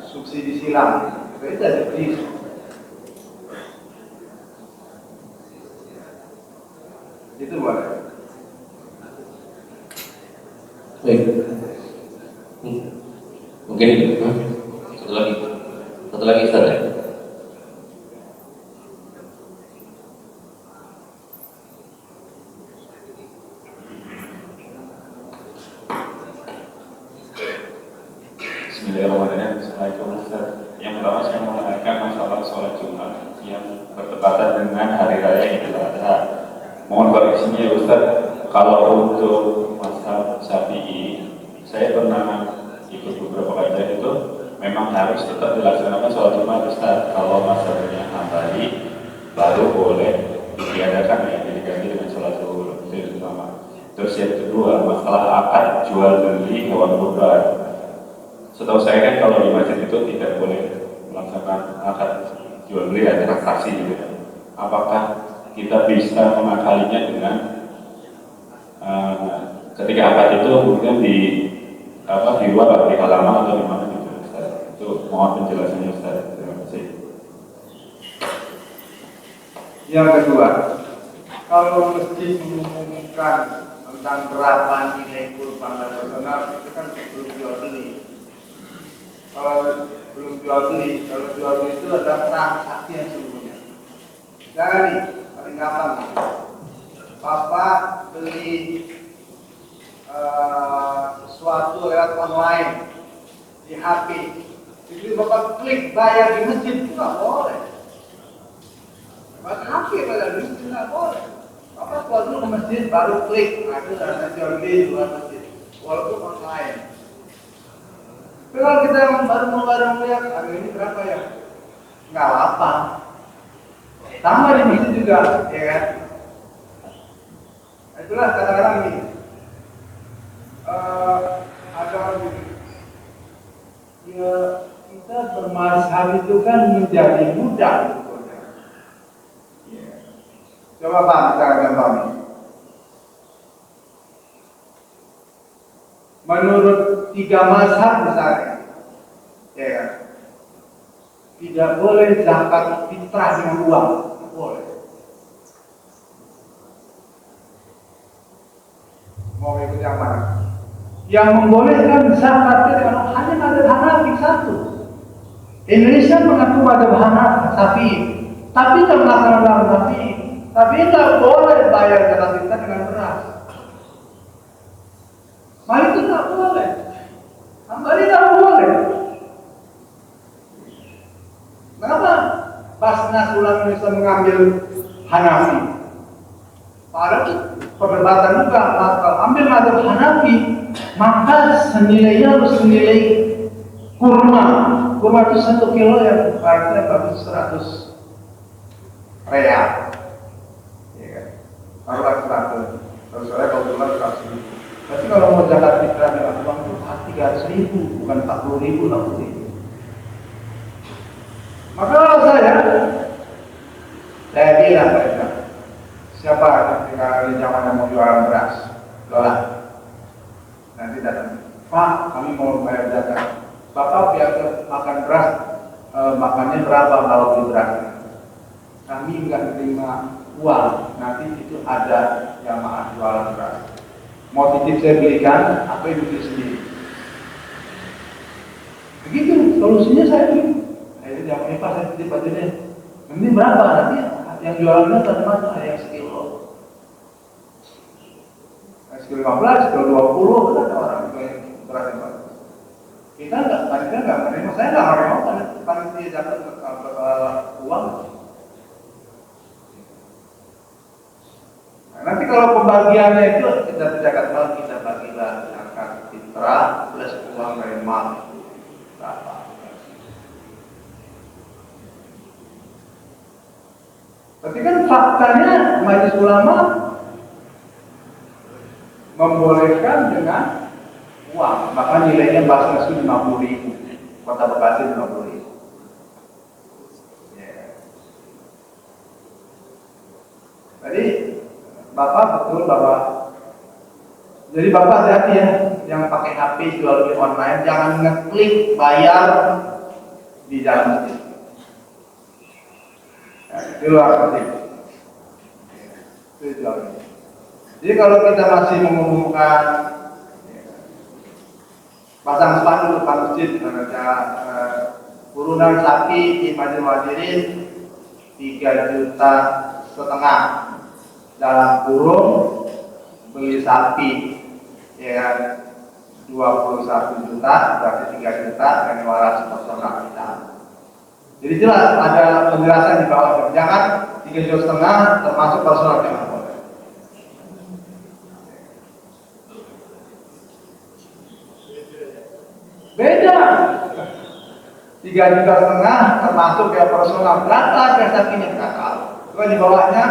subsidi silang, itu ada JIS. Itu boleh. Baik. Mungkin satu lagi Ustaz ya. Bismillahirrahmanirrahim. Assalamualaikum Ustaz. Yang pertama saya mau menanyakan masalah sholat Jumat yang bertepatan dengan hari raya Idul Adha. Mohon koreksinya ya Ustaz. Kalau untuk mazhab Syafi'i, saya pernah ikut beberapa kajian itu memang harus tetap dilaksanakan sholat Jumat Ustaz. Kalau mazhabnya Hambali baru boleh diadakan ya, diganti dengan sholat zuhur. Itu yang pertama. Terus yang kedua, masalah akad jual beli hewan kurban. Setahu saya kan kalau di masjid itu tidak boleh melaksanakan akad jual beli ya, transaksi gitu. Apakah kita bisa mengakalinya dengan ketika akad itu mungkin di luar atau di halaman atau di mana gitu? Mohon penjelasannya Ustaz. Terima kasih. Yang kedua, kalau masjid mengumumkan tentang berapa nilai kurban nasional itu kan belum jual beli. Kalau belum jual beli, kalau jual beli itu ada transaksi yang sebelumnya. Jangan nih, paling gampang nih. Bapak beli sesuatu lewat online di HP, jadi bapak klik bayar di masjid itu nggak boleh. Bapak HP bayar di masjid nggak boleh. Bapak keluar dulu ke masjid baru klik, nah itu ada jual beli di luar masjid, walaupun online. Tapi kalau kita baru melihat harga ini berapa ya, nggak apa, tambah di masjid juga, ya kan? Itulah kadang-kadang ini ada orang gini, ya kita bermazhab itu kan menjadi mudah sebetulnya. Ya. Coba Pak, secara gampang nih. Menurut 3 mazhab misalnya, ya kan? Tidak boleh zakat fitrah dengan uang, tidak boleh. Mau ikut yang mana? Yang membolehkan zakat dengan hanya mazhab Hanafi satu. Indonesia mengaku mazhab Hanafi, tapi tidak melaksanakan Hanafi. Tapi tidak boleh bayar zakat fitrah dengan beras. Mari itu tidak boleh. Mari tidak boleh. Kenapa? Basnas Ulama Indonesia mengambil Hanafi. Padahal perdebatan juga, kalau ambil mazhab Hanafi, maka senilainya harus senilai kurma. Kurma itu 1 kilo yang harganya bagus 100 real. Ya kan? Kalau 100, kalau saya kalau kurma 100.000. Tapi kalau mau zakat fitrah dengan uang itu 300.000, bukan 40.000, 60.000. Maka kalau saya bilang mereka, siapa ketika di zaman yang mau jualan beras, dolar, nanti datang, Pak, kami mau bayar zakat. Bapak biasa makan beras, makannya berapa kalau beli beras? Kami nggak terima uang, nanti itu ada jamaah jualan beras. Mau titip saya belikan, apa yang beli sendiri? Begitu, solusinya saya beli. Akhirnya jawabannya Pak, saya titip aja deh. Nanti berapa? Nanti yang jualannya terima yang sekilo. Sekilo 15, sekilo 20, kan ada orang juga yang beras yang bagus. Kita nggak menerima, saya nggak menerima panitia dapat uang. Nah, nanti kalau pembagiannya itu kita tidak tahu, kita bagilah zakat fitrah plus uang dari mal berapa. Tapi kan faktanya Majelis Ulama membolehkan dengan uang, maka nilainya Basnas itu 50.000, Kota Bekasi 50.000. Yeah. Jadi Bapak betul Bapak. Jadi Bapak hati-hati ya, yang pakai HP jual beli online, jangan ngeklik bayar di dalam masjid. Di luar masjid. Itu jual beli. Jadi kalau kita masih mengumumkan pasang spanduk depan masjid, urunan sapi di Masjid Muhajirin 3,5 juta, dalam kurung beli sapi ya 21 juta, berarti 3 juta dan 200 personal kita. Jadi jelas ada penjelasan di bawah, jangan 3,5 juta termasuk personal jangan boleh. Beda. 3,5 juta termasuk ya personal, berapa harga sapinya kita tahu. Cuma di bawahnya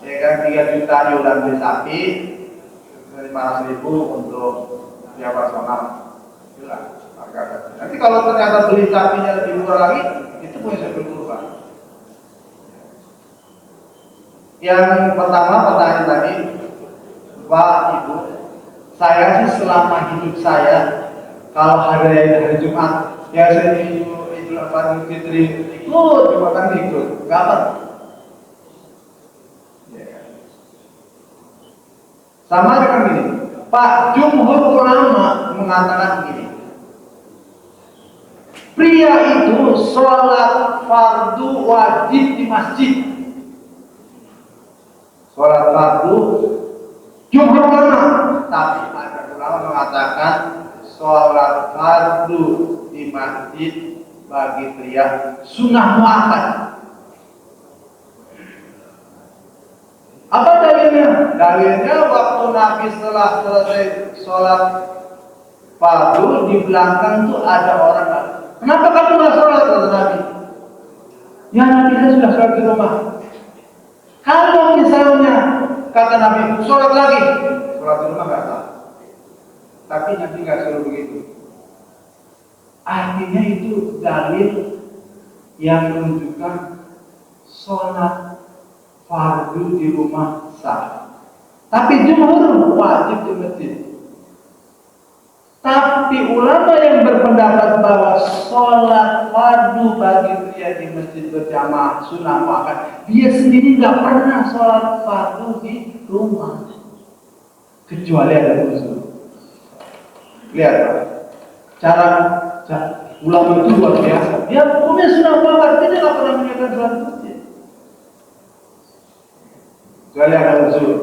ya kan 3 juta iuran beli sapi, 500.000 untuk ya personal. Itulah harga. Nanti kalau ternyata beli sapinya lebih murah lagi, itu punya sapi kurban. Yang pertama pertanyaan tadi, Pak Ibu, saya sih selama hidup saya kalau hari Jumat ya saya lepas Idul Fitri ikut, juga kan ikut, nggak apa? Ya. Sama dengan gini, Pak Jumhur ulama mengatakan gini, pria itu sholat fardu wajib di masjid. Sholat fardu jumhur ulama, tapi ada ulama mengatakan sholat fardu di masjid bagi pria sunnah muakkad. Apa dalilnya? Dalilnya waktu Nabi setelah selesai sholat fardu di belakang tuh ada orang. Kenapa kamu nggak sholat, kata Nabi? Ya Nabi, saya sudah sholat di rumah. Kalau misalnya kata Nabi sholat lagi, sholat di rumah nggak sah. Tapi Nabi nggak suruh begitu. Artinya itu dalil yang menunjukkan sholat fardu di rumah sah. Tapi jumhur wajib di masjid. Tapi ulama yang berpendapat bahwa sholat fardu bagi pria di masjid berjamaah sunnah muakkad, dia sendiri nggak pernah sholat fardu di rumah, kecuali ada usul. Lihat cara ulama itu luar biasa. Dia punya sunnah muakkad, dia nggak pernah menjaga sholat masjid, kecuali ada usul.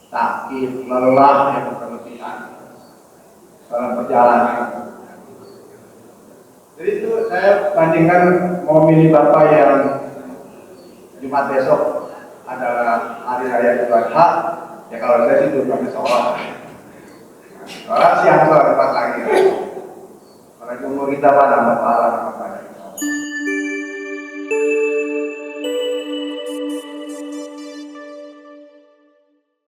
Sakit, lelah yang berlebihan dalam perjalanan. Jadi itu saya bandingkan mau milih bapak yang Jumat besok adalah hari raya Idul Adha, ya kalau saya sih dulu kami sholat siang sholat tempat lagi. Karena umur kita pada pahala apa